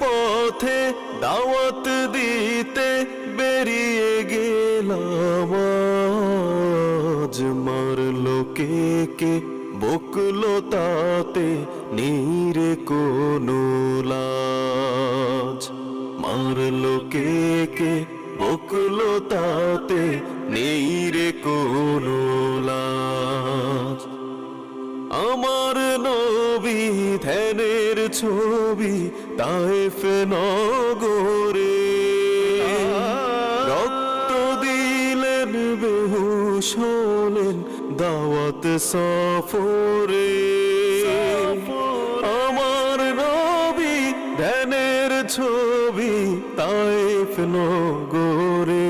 পথে দাওয়াত দিতে বেরিয়ে গেলাম আজ। মারলো কে বকলো তাতে নীরে কোনো লাজ। মারলো কে বকলো তাতে নীরে কোনো লাজ। আমার নবী ধ্যানের ছবি তায়েফ নগরে, রক্ত দিলেন বেহুশ হলেন দাওয়াত সফরে। আমার নবী ধ্যানের ছবি তায়েফ নগরে,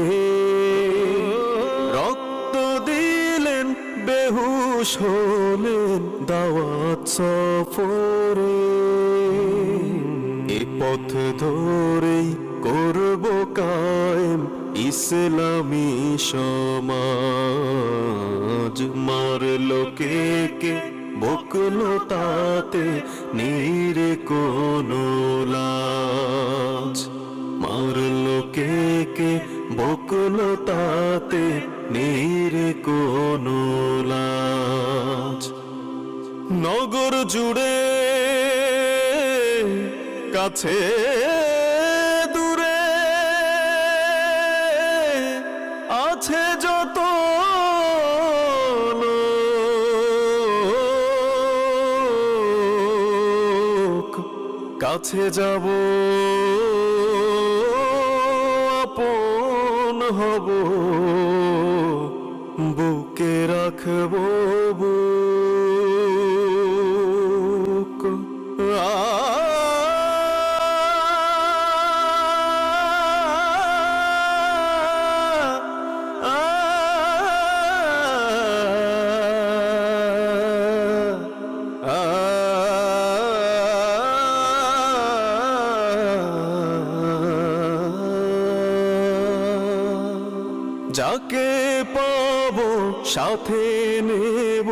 রক্ত দিলেন বেহুশ হলেন দাওয়াত সফরে। এ পথ ধরেই করব কায়েম ইসলামী সমাজ। মারলো কে বকলো তাতে নীরে কোনো লাজ। মারলো কে বকলো তাতে নীরে কোনো লাজ। নগর জুড়ে কাছে দূরে আছে যত লোক, কাছে যাব আপন হব, বুকে রাখবো বুক। যাকে পাবো সাথে নেব,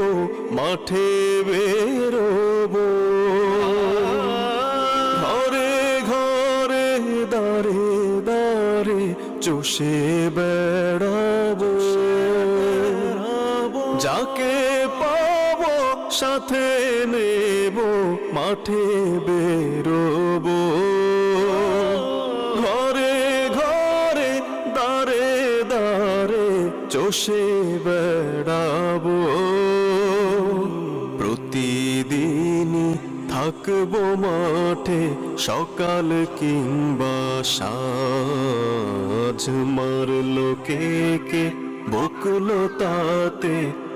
মাঠে বেরোবো, ঘরে ঘরে দাঁড়ে দাঁড়ে চষে বেড়াবো। যাকে পাবো সাথে নেব, মাঠে বেরোবো, ঘরে ঘরে দাঁড়ে দাঁড়ে চষে বেড়াবো। প্রতিদিন থাকবো মাঠে সকাল কিংবা সাঁঝ। মারলো কে বকলো তাতে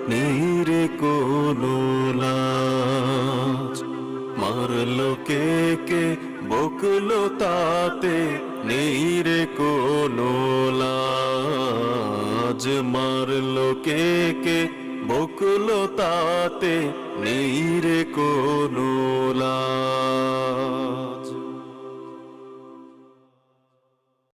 নীরে কোনো লাজ। মারলো কে বকলো তাতে নীরে কোনো লাজ। মারলো কে বকলো তাতে নীরে কোনো লাজ।